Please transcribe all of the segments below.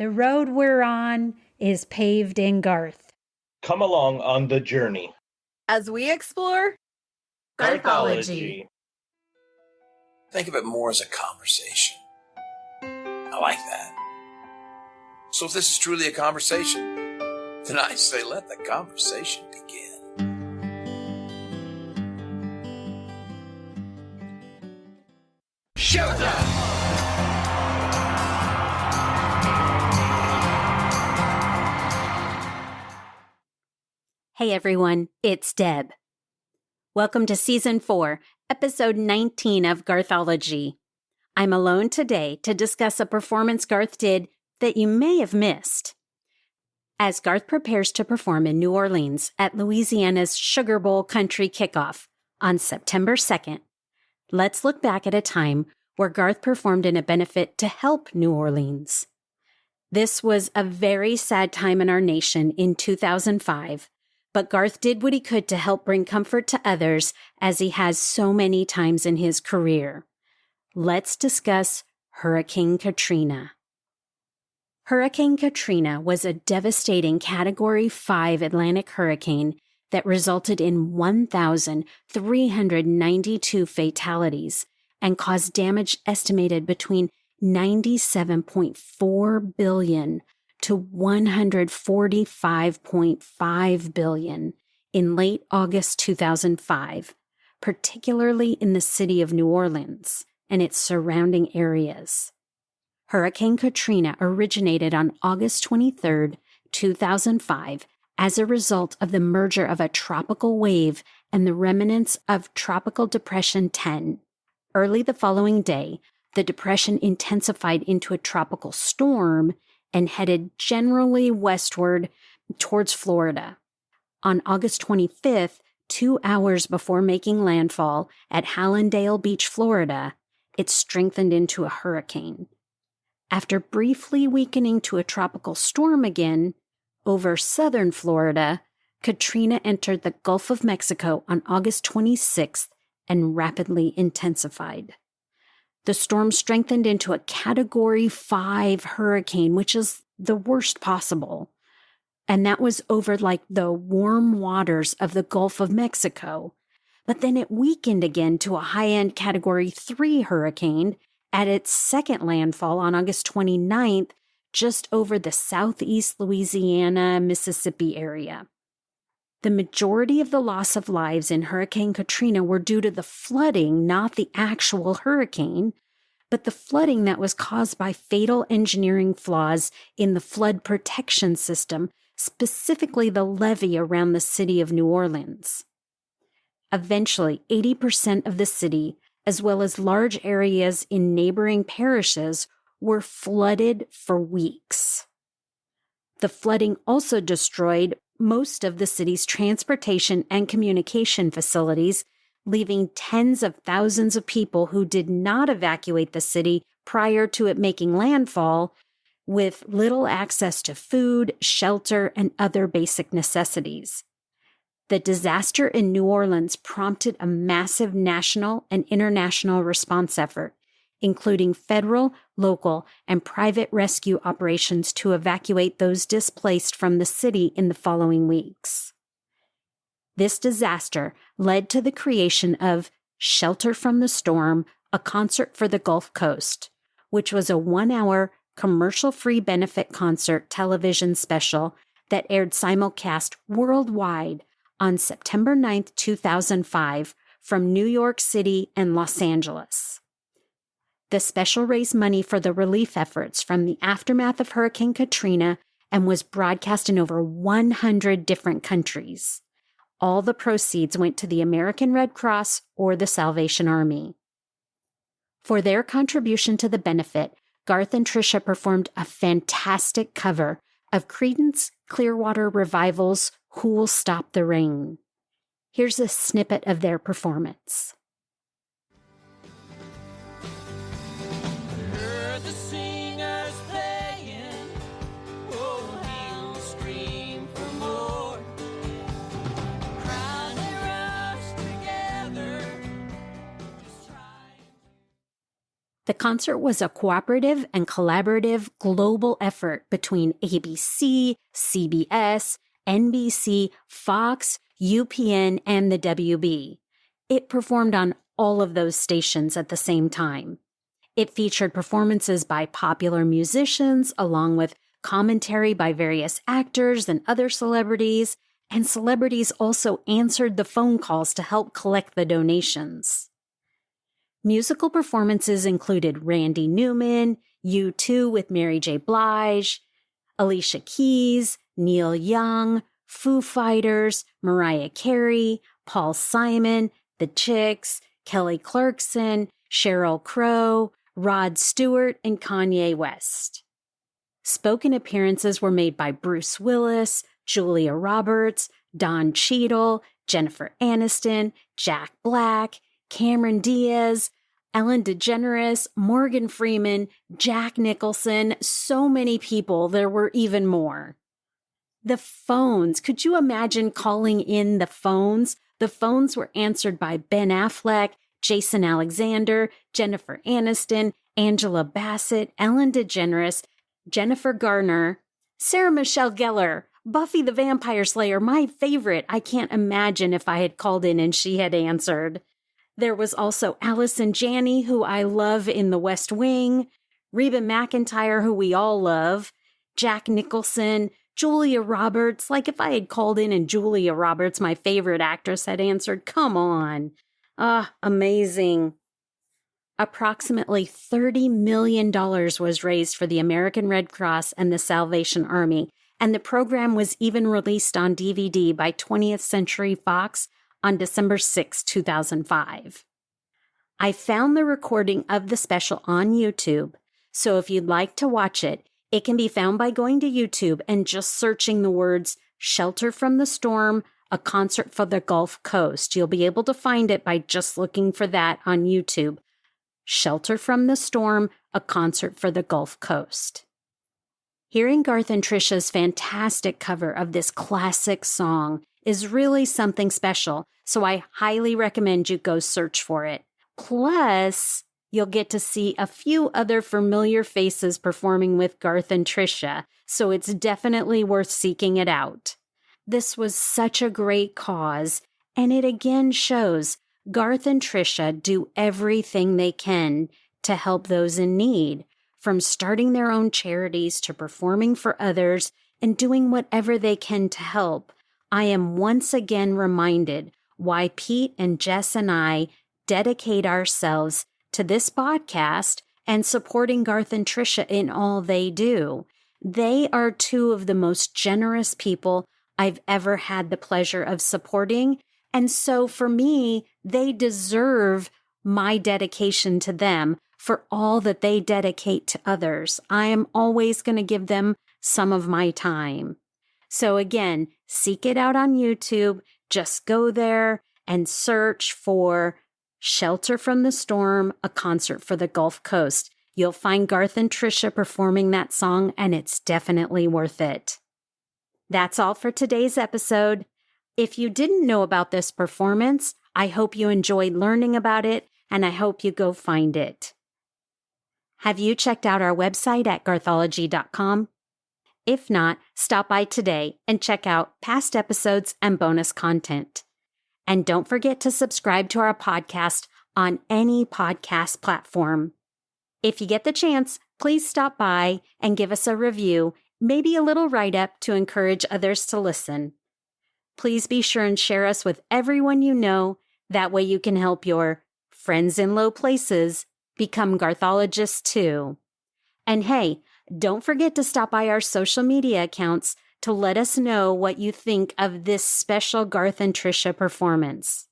The road we're on is paved in Garth. Come along on the journey as we explore Garthology. Think of it more as a conversation. I like that. So if this is truly a conversation, then I say let the conversation begin. Showtime! Hey everyone, it's Deb. Welcome to Season 4, Episode 19 of Garthology. I'm alone today to discuss a performance Garth did that you may have missed. As Garth prepares to perform in New Orleans at Louisiana's Sugar Bowl Country Kickoff on September 2nd, let's look back at a time where Garth performed in a benefit to help New Orleans. This was a very sad time in our nation in 2005, but Garth did what he could to help bring comfort to others, as he has so many times in his career. Let's discuss Hurricane Katrina. Hurricane Katrina was a devastating Category 5 Atlantic hurricane that resulted in 1,392 fatalities and caused damage estimated between $97.4 billion to $145.5 billion in late August 2005, particularly in the city of New Orleans and its surrounding areas. Hurricane Katrina originated on August 23, 2005, as a result of the merger of a tropical wave and the remnants of Tropical Depression 10. Early the following day, the depression intensified into a tropical storm and headed generally westward towards Florida. On August 25th, 2 hours before making landfall at Hallandale Beach, Florida, it strengthened into a hurricane. After briefly weakening to a tropical storm again over southern Florida, Katrina entered the Gulf of Mexico on August 26th and rapidly intensified. The storm strengthened into a Category 5 hurricane, which is the worst possible. And that was over like the warm waters of the Gulf of Mexico. But then it weakened again to a high-end Category 3 hurricane at its second landfall on August 29th, just over the southeast Louisiana, Mississippi area. The majority of the loss of lives in Hurricane Katrina were due to the flooding, not the actual hurricane, but the flooding that was caused by fatal engineering flaws in the flood protection system, specifically the levee around the city of New Orleans. Eventually, 80% of the city, as well as large areas in neighboring parishes, were flooded for weeks. The flooding also destroyed most of the city's transportation and communication facilities, leaving tens of thousands of people who did not evacuate the city prior to it making landfall with little access to food, shelter, and other basic necessities. The disaster in New Orleans prompted a massive national and international response effort, including federal, local, and private rescue operations to evacuate those displaced from the city in the following weeks. This disaster led to the creation of Shelter from the Storm, a concert for the Gulf Coast, which was a 1-hour commercial-free benefit concert television special that aired simulcast worldwide on September 9, 2005, from New York City and Los Angeles. The special raised money for the relief efforts from the aftermath of Hurricane Katrina and was broadcast in over 100 different countries. All the proceeds went to the American Red Cross or the Salvation Army. For their contribution to the benefit, Garth and Trisha performed a fantastic cover of Creedence Clearwater Revival's Who'll Stop the Rain. Here's a snippet of their performance. The concert was a cooperative and collaborative global effort between ABC, CBS, NBC, Fox, UPN, and the WB. It performed on all of those stations at the same time. It featured performances by popular musicians, along with commentary by various actors and other celebrities, and celebrities also answered the phone calls to help collect the donations. Musical performances included Randy Newman, U2 with Mary J. Blige, Alicia Keys, Neil Young, Foo Fighters, Mariah Carey, Paul Simon, The Chicks, Kelly Clarkson, Sheryl Crow, Rod Stewart, and Kanye West. Spoken appearances were made by Bruce Willis, Julia Roberts, Don Cheadle, Jennifer Aniston, Jack Black, Cameron Diaz, Ellen DeGeneres, Morgan Freeman, Jack Nicholson, so many people. There were even more. The phones. Could you imagine calling in the phones? The phones were answered by Ben Affleck, Jason Alexander, Jennifer Aniston, Angela Bassett, Ellen DeGeneres, Jennifer Garner, Sarah Michelle Gellar, Buffy the Vampire Slayer, my favorite. I can't imagine if I had called in and she had answered. There was also Allison Janney, who I love in The West Wing, Reba McEntire, who we all love, Jack Nicholson, Julia Roberts. Like if I had called in and Julia Roberts, my favorite actress, had answered, come on. Amazing. Approximately $30 million was raised for the American Red Cross and the Salvation Army, and the program was even released on DVD by 20th Century Fox on December 6, 2005. I found the recording of the special on YouTube, so if you'd like to watch it, it can be found by going to YouTube and just searching the words Shelter from the Storm, a concert for the Gulf Coast. You'll be able to find it by just looking for that on YouTube. Shelter from the Storm, a concert for the Gulf Coast. Hearing Garth and Trisha's fantastic cover of this classic song is really something special, so I highly recommend you go search for it. Plus, you'll get to see a few other familiar faces performing with Garth and Trisha, so it's definitely worth seeking it out. This was such a great cause, and it again shows Garth and Trisha do everything they can to help those in need, from starting their own charities to performing for others and doing whatever they can to help. I am once again reminded why Pete and Jess and I dedicate ourselves to this podcast and supporting Garth and Trisha in all they do. They are two of the most generous people I've ever had the pleasure of supporting. And so for me, they deserve my dedication to them for all that they dedicate to others. I am always going to give them some of my time. So again, seek it out on YouTube. Just go there and search for Shelter from the Storm, a concert for the Gulf Coast. You'll find Garth and Trisha performing that song, and it's definitely worth it. That's all for today's episode. If you didn't know about this performance, I hope you enjoyed learning about it, and I hope you go find it. Have you checked out our website at garthology.com? If not, stop by today and check out past episodes and bonus content. And don't forget to subscribe to our podcast on any podcast platform. If you get the chance, please stop by and give us a review, maybe a little write-up to encourage others to listen. Please be sure and share us with everyone you know. That way you can help your friends in low places become Garthologists too. And hey, don't forget to stop by our social media accounts to let us know what you think of this special Garth and Trisha performance.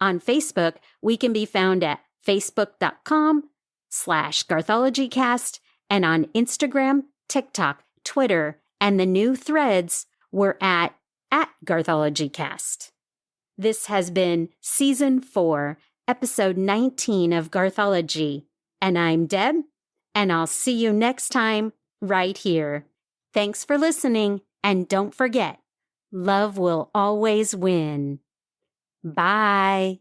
On Facebook, we can be found at facebook.com/GarthologyCast, and on Instagram, TikTok, Twitter, and the new Threads, we're at GarthologyCast. This has been Season 4, Episode 19 of Garthology, and I'm Deb, and I'll see you next time right here. Thanks for listening, and don't forget, love will always win. Bye.